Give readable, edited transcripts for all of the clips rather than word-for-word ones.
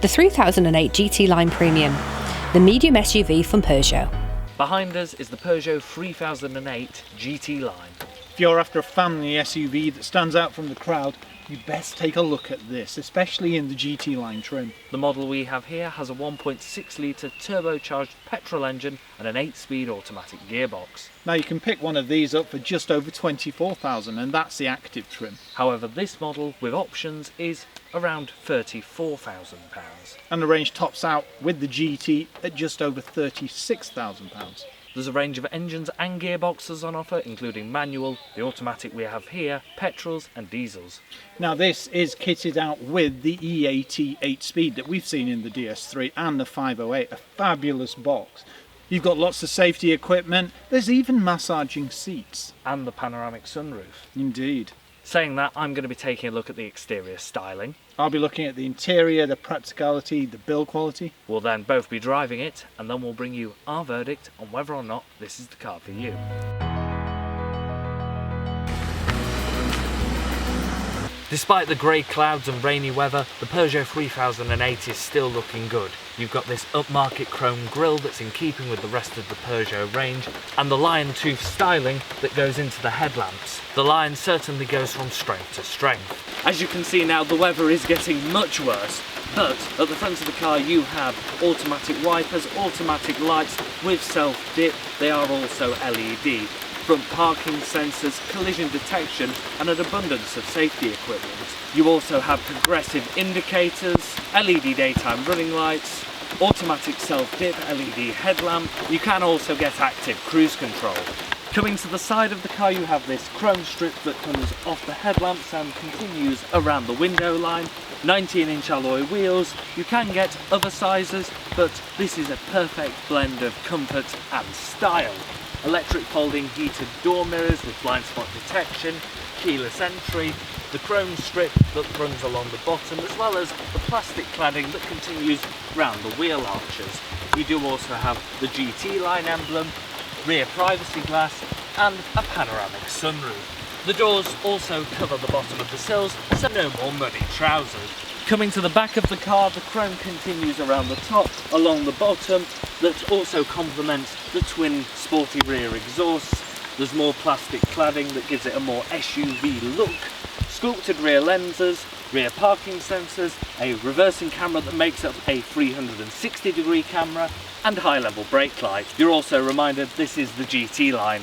the 3008 GT Line Premium, the medium SUV from Peugeot. Behind us is the Peugeot 3008 GT Line. If you're after a family SUV that stands out from the crowd, you best take a look at this, especially in the GT Line trim. The model we have here has a 1.6 litre turbocharged petrol engine and an 8-speed automatic gearbox. Now you can pick one of these up for just over £24,000, and that's the active trim. However, this model with options is around £34,000. And the range tops out with the GT at just over £36,000. There's a range of engines and gearboxes on offer, including manual, the automatic we have here, petrols and diesels. Now this is kitted out with the E80 8-speed that we've seen in the DS3 and the 508, a fabulous box. You've got lots of safety equipment, there's even massaging seats. And the panoramic sunroof. Indeed. Saying that, I'm going to be taking a look at the exterior styling. I'll be looking at the interior, the practicality, the build quality. We'll then both be driving it, and then we'll bring you our verdict on whether or not this is the car for you. Despite the grey clouds and rainy weather, the Peugeot 3008 is still looking good. You've got this upmarket chrome grille that's in keeping with the rest of the Peugeot range, and the lion tooth styling that goes into the headlamps. The lion certainly goes from strength to strength. As you can see now, the weather is getting much worse, but at the front of the car you have automatic wipers, automatic lights with self-dip. They are also LED. Front parking sensors, collision detection and an abundance of safety equipment. You also have progressive indicators, LED daytime running lights, automatic self-dip LED headlamp. You can also get active cruise control. Coming to the side of the car you have this chrome strip that comes off the headlamps and continues around the window line. 19-inch alloy wheels. You can get other sizes, but this is a perfect blend of comfort and style. Electric folding heated door mirrors with blind spot detection, keyless entry, the chrome strip that runs along the bottom, as well as the plastic cladding that continues round the wheel arches. We do also have the GT Line emblem, rear privacy glass and a panoramic sunroof. The doors also cover the bottom of the sills, so no more muddy trousers. Coming to the back of the car, the chrome continues around the top, along the bottom, that also complements the twin sporty rear exhausts. There's more plastic cladding that gives it a more SUV look. Sculpted rear lenses, rear parking sensors, a reversing camera that makes up a 360-degree camera, and high-level brake lights. You're also reminded this is the GT Line.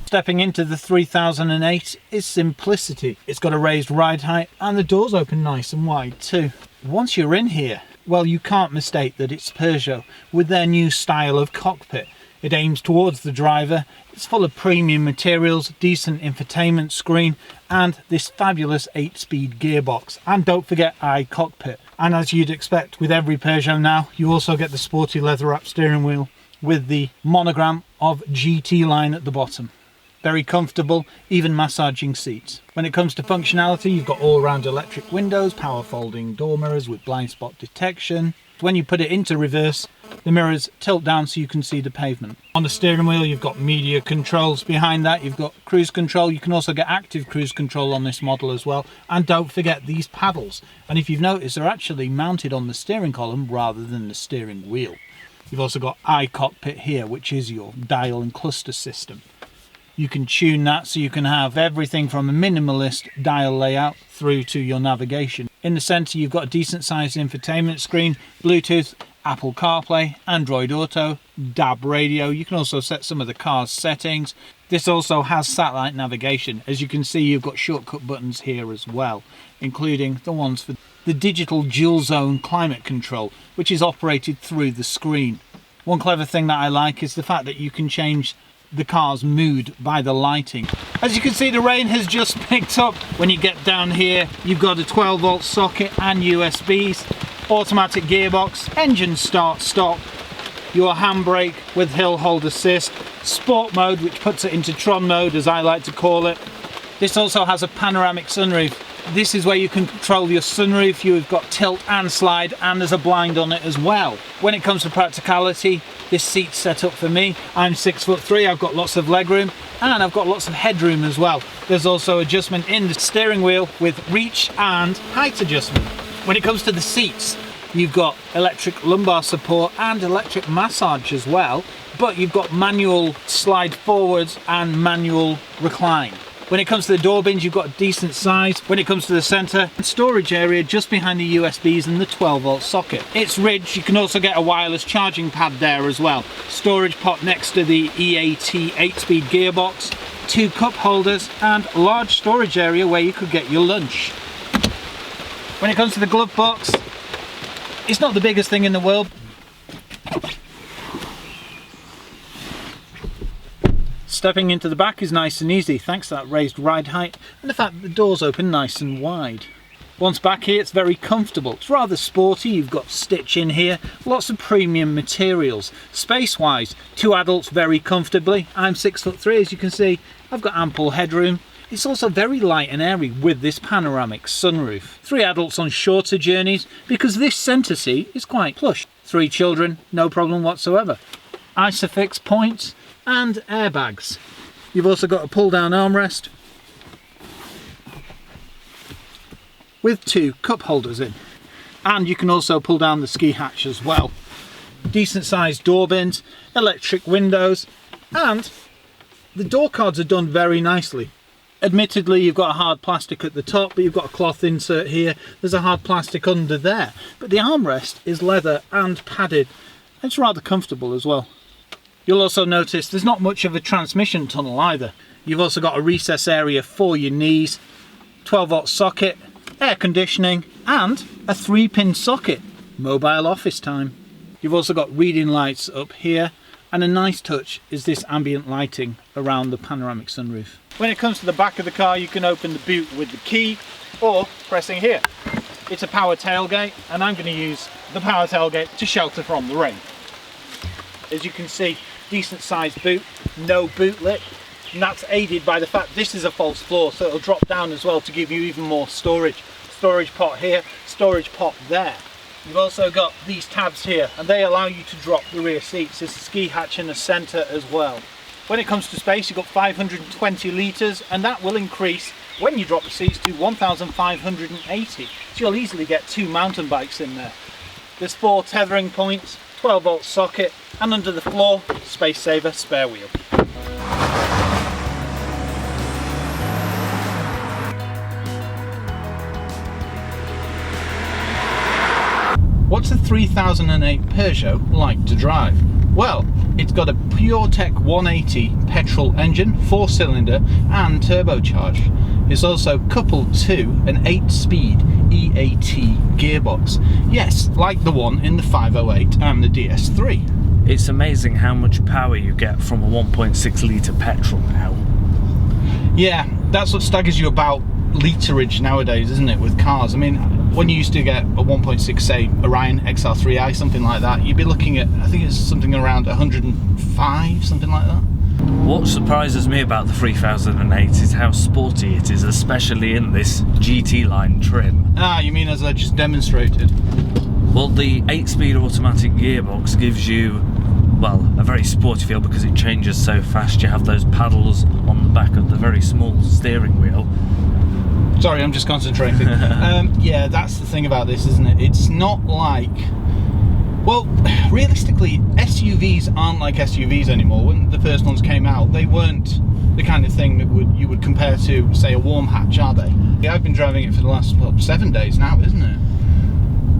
Stepping into the 3008 is simplicity. It's got a raised ride height and the doors open nice and wide too. Once you're in here, well, you can't mistake that it's Peugeot with their new style of cockpit. It aims towards the driver, it's full of premium materials, decent infotainment screen and this fabulous 8-speed gearbox. And don't forget iCockpit. And as you'd expect with every Peugeot now, you also get the sporty leather wrap steering wheel with the monogram of GT Line at the bottom. Very comfortable, even massaging seats. When it comes to functionality, you've got all-round electric windows, power folding door mirrors with blind spot detection. When you put it into reverse, the mirrors tilt down so you can see the pavement. On the steering wheel, you've got media controls. Behind that, you've got cruise control. You can also get active cruise control on this model as well. And don't forget these paddles. And if you've noticed, they're actually mounted on the steering column rather than the steering wheel. You've also got iCockpit here, which is your dial and cluster system. You can tune that so you can have everything from a minimalist dial layout through to your navigation. In the centre you've got a decent sized infotainment screen, Bluetooth, Apple CarPlay, Android Auto, DAB radio. You can also set some of the car's settings. This also has satellite navigation. As you can see, you've got shortcut buttons here as well, including the ones for the digital dual zone climate control, which is operated through the screen. One clever thing that I like is the fact that you can change the car's mood by the lighting. As you can see, the rain has just picked up. When you get down here, you've got a 12-volt socket and USBs, automatic gearbox, engine start stop, your handbrake with hill hold assist, sport mode which puts it into Tron mode as I like to call it. This also has a panoramic sunroof This is where you can control your sunroof. You've got tilt and slide, and there's a blind on it as well. When it comes to practicality, this seat's set up for me. I'm 6'3", I've got lots of legroom, and I've got lots of headroom as well. There's also adjustment in the steering wheel with reach and height adjustment. When it comes to the seats, you've got electric lumbar support and electric massage as well, but you've got manual slide forwards and manual recline. When it comes to the door bins, you've got a decent size. When it comes to the centre, storage area just behind the USBs and the 12-volt socket. It's ridged. You can also get a wireless charging pad there as well. Storage pot next to the EAT 8-speed gearbox, 2 cup holders, and a large storage area where you could get your lunch. When it comes to the glove box, it's not the biggest thing in the world. Stepping into the back is nice and easy thanks to that raised ride height and the fact that the doors open nice and wide. Once back here, it's very comfortable. It's rather sporty. You've got stitch in here, lots of premium materials. Space-wise, 2 adults very comfortably. I'm 6'3", as you can see. I've got ample headroom. It's also very light and airy with this panoramic sunroof. 3 adults on shorter journeys because this centre seat is quite plush. 3 children, no problem whatsoever. Isofix points and airbags. You've also got a pull down armrest with 2 cup holders in, and you can also pull down the ski hatch as well. Decent sized door bins, electric windows, and the door cards are done very nicely. Admittedly, you've got a hard plastic at the top, but you've got a cloth insert here. There's a hard plastic under there, but the armrest is leather and padded. It's rather comfortable as well. You'll also notice there's not much of a transmission tunnel either. You've also got a recess area for your knees, 12-volt socket, air conditioning, and a 3-pin socket. Mobile office time. You've also got reading lights up here, and a nice touch is this ambient lighting around the panoramic sunroof. When it comes to the back of the car, you can open the boot with the key or pressing here. It's a power tailgate, and I'm going to use the power tailgate to shelter from the rain. As you can see, decent sized boot, no boot lip, and that's aided by the fact this is a false floor, so it'll drop down as well to give you even more storage. Storage pot here, storage pot there. You've also got these tabs here, and they allow you to drop the rear seats. There's a ski hatch in the centre as well. When it comes to space, you've got 520 litres, and that will increase when you drop the seats to 1,580. So you'll easily get 2 mountain bikes in there. There's 4 tethering points, 12-volt socket, and under the floor, space saver spare wheel. What's a 3008 Peugeot like to drive? Well, it's got a PureTech 180 petrol engine, 4-cylinder and turbocharged. It's also coupled to an 8-speed EAT gearbox. Yes, like the one in the 508 and the DS3. It's amazing how much power you get from a 1.6 litre petrol now. Yeah, that's what staggers you about literage nowadays, isn't it, with cars? I mean, when you used to get a 1.6, say, Orion XR3i, something like that, you'd be looking at, I think it's something around 105, something like that. What surprises me about the 3008 is how sporty it is, especially in this GT line trim. Ah, you mean as I just demonstrated? Well, the 8-speed automatic gearbox gives you, well, a very sporty feel because it changes so fast. You have those paddles on the back of the very small steering wheel. Sorry, I'm just concentrating. Yeah, that's the thing about this, isn't it? It's not like... Well, realistically, SUVs aren't like SUVs anymore. When the first ones came out, they weren't the kind of thing that you would compare to, say, a warm hatch, are they? Yeah, I've been driving it for the last, well, 7 days now, isn't it?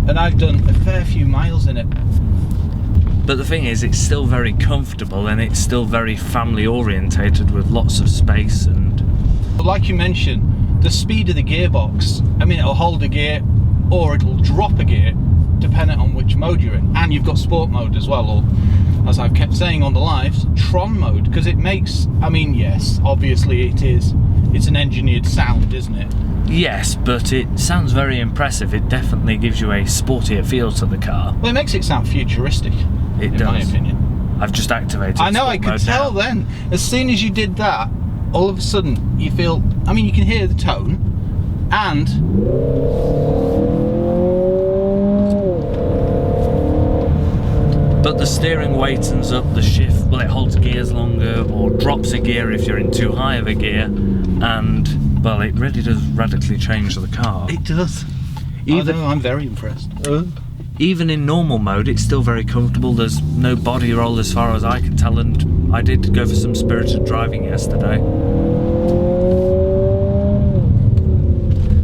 And I've done a fair few miles in it. But the thing is, it's still very comfortable and it's still very family orientated with lots of space and... But like you mentioned, the speed of the gearbox, I mean, it'll hold a gear or it'll drop a gear depending on which mode you're in. And you've got sport mode as well, or as I've kept saying on the lives, Tron mode, because it makes, I mean, yes, obviously it's an engineered sound, isn't it? Yes, but it sounds very impressive. It definitely gives you a sportier feel to the car. Well, it makes it sound futuristic, in my opinion. I've just activated I know, I could tell then. As soon as you did that, all of a sudden you feel, I mean, you can hear the tone, And but the steering weightens up the shift, well, it holds gears longer or drops a gear if you're in too high of a gear, and well, it really does radically change the car. it does. I'm very impressed. Even in normal mode, it's still very comfortable. There's no body roll as far as I can tell, and I did go for some spirited driving yesterday.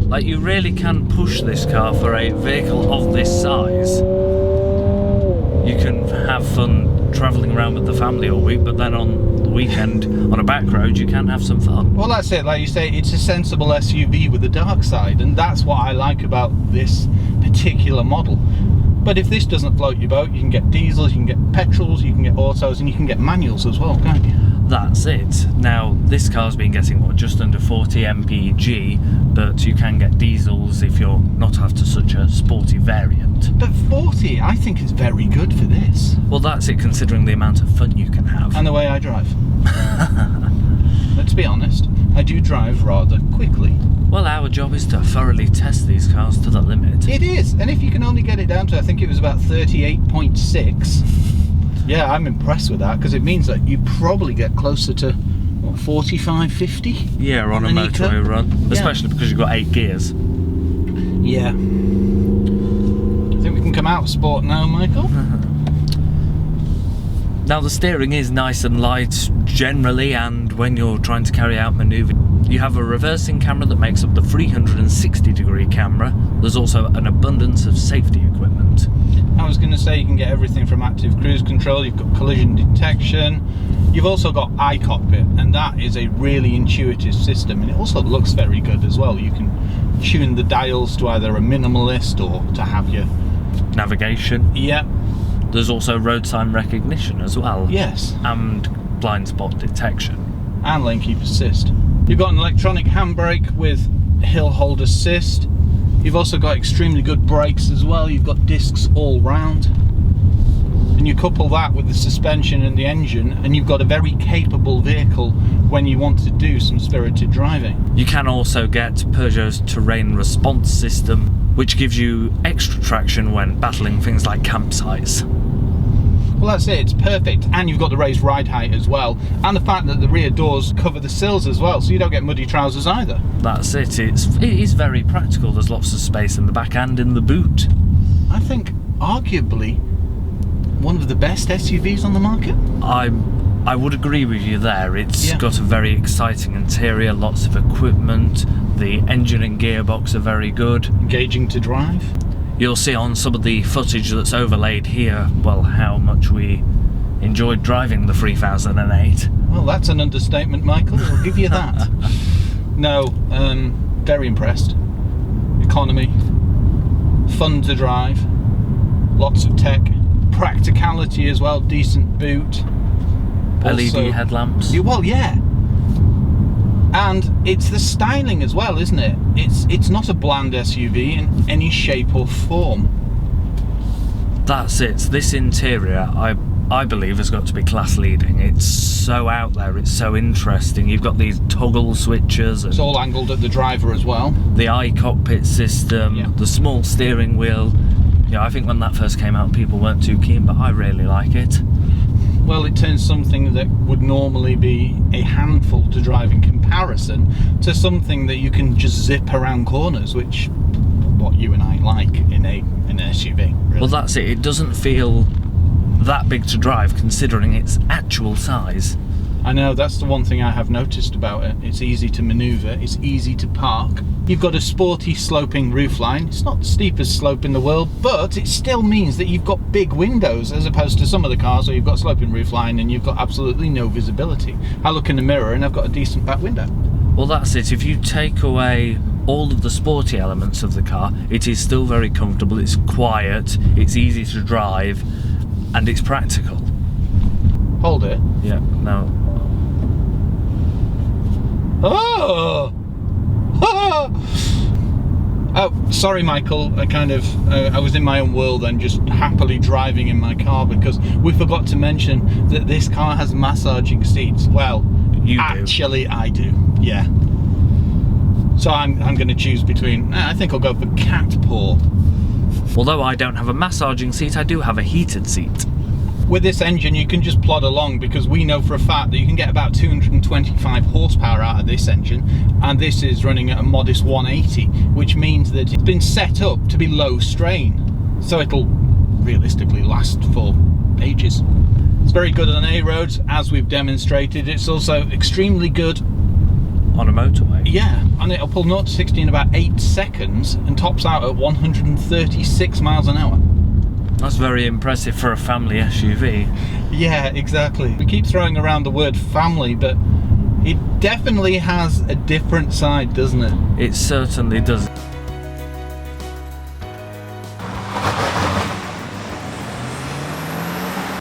Like, you really can push this car for a vehicle of this size. You can have fun travelling around with the family all week, but then on the weekend, on a back road, you can have some fun. Well, that's it. Like you say, it's a sensible SUV with a dark side, and that's what I like about this particular model. But if this doesn't float your boat, you can get diesels, you can get petrols, you can get autos, and you can get manuals as well, can't you? That's it. Now, this car's been getting, what, just under 40 mpg, but you can get diesels if you're not after such a sporty variant. But 40, I think, is very good for this. Well, that's it, considering the amount of fun you can have. And the way I drive. Let's be honest, I do drive rather quickly. Well, our job is to thoroughly test these cars to the limit. It is, and if you can only get it down to, I think it was about 38.6, yeah, I'm impressed with that, because it means that you probably get closer to, what, 45, 50? Yeah, on a motorway run, especially because you've got 8 gears. Yeah. I think we can come out of sport now, Michael. Now, the steering is nice and light generally, and when you're trying to carry out manoeuvre, you have a reversing camera that makes up the 360-degree camera. There's also an abundance of safety equipment. I was going to say you can get everything from active cruise control, you've got collision detection, you've also got iCockpit, and that is a really intuitive system, and it also looks very good as well. You can tune the dials to either a minimalist or to have your navigation. Yeah. There's also road sign recognition as well. Yes. And blind spot detection. And lane keep assist. You've got an electronic handbrake with hill hold assist. You've also got extremely good brakes as well. You've got discs all round. And you couple that with the suspension and the engine, and you've got a very capable vehicle when you want to do some spirited driving. You can also get Peugeot's terrain response system, which gives you extra traction when battling things like campsites. Well, that's it, it's perfect. And you've got the raised ride height as well, and the fact that the rear doors cover the sills as well, so you don't get muddy trousers either. That's it. It is very practical. There's lots of space in the back and in the boot. I think arguably one of the best SUVs on the market. I would agree with you there. It's got a very exciting interior, lots of equipment. The engine and gearbox are very good. Engaging to drive. You'll see on some of the footage that's overlaid here, well, how much we enjoyed driving the 3008. Well, that's an understatement, Michael. I'll give you that. No, very impressed. Economy, fun to drive, lots of tech, practicality as well, decent boot. LED headlamps. Well, yeah. And it's the styling as well, isn't it? It's not a bland SUV in any shape or form. That's it. This interior, I believe, has got to be class leading. It's so out there, it's so interesting. You've got these toggle switches. It's all angled at the driver as well. The iCockpit system, the small steering wheel. Yeah, I think when that first came out, people weren't too keen, but I really like it. Well, it turns something that would normally be a handful to drive in comparison to something that you can just zip around corners, which what you and I like in an SUV. Really. Well, that's it. It doesn't feel that big to drive considering its actual size. I know, that's the one thing I have noticed about it. It's easy to manoeuvre, it's easy to park. You've got a sporty sloping roofline. It's not the steepest slope in the world, but it still means that you've got big windows as opposed to some of the cars where you've got sloping roofline and you've got absolutely no visibility. I look in the mirror and I've got a decent back window. Well, that's it. If you take away all of the sporty elements of the car, it is still very comfortable, it's quiet, it's easy to drive, and it's practical. Hold it. Yeah, no. Oh! Oh, sorry, Michael. I was in my own world and just happily driving in my car because we forgot to mention that this car has massaging seats. Well, you actually, do. I do. Yeah. So I'm going to choose between, I think I'll go for cat paw. Although I don't have a massaging seat, I do have a heated seat. With this engine you can just plod along, because we know for a fact that you can get about 225 horsepower out of this engine, and this is running at a modest 180, which means that it's been set up to be low strain, so it'll realistically last for ages. It's very good on A roads, as we've demonstrated. It's also extremely good On a motorway? Yeah, and it'll pull 0 to 60 in about 8 seconds and tops out at 136 miles an hour. That's very impressive for a family SUV. Yeah, exactly. We keep throwing around the word family, but it definitely has a different side, doesn't it? It certainly does.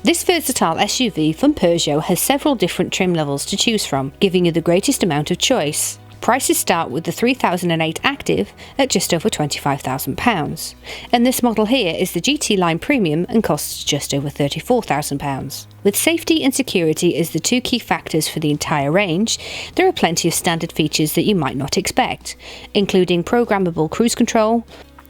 This versatile SUV from Peugeot has several different trim levels to choose from, giving you the greatest amount of choice. Prices start with the 3008 Active at just over £25,000, and this model here is the GT Line Premium and costs just over £34,000. With safety and security as the two key factors for the entire range, there are plenty of standard features that you might not expect, including programmable cruise control,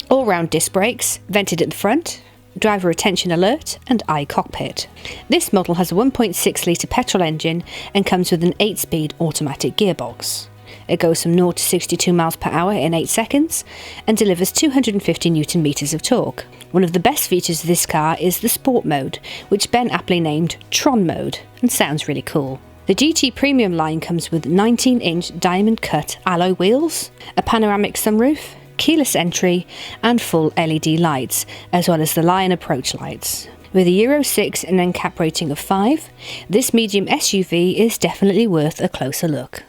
all-round disc brakes, vented at the front, driver attention alert and iCockpit. This model has a 1.6 litre petrol engine and comes with an 8-speed automatic gearbox. It goes from 0 to 62 miles per hour in 8 seconds and delivers 250 Newton meters of torque. One of the best features of this car is the Sport mode, which Ben aptly named Tron mode, and sounds really cool. The GT Premium line comes with 19-inch diamond cut alloy wheels, a panoramic sunroof, keyless entry and full LED lights, as well as the Lion approach lights. With a Euro 6 and NCAP rating of 5, this medium SUV is definitely worth a closer look.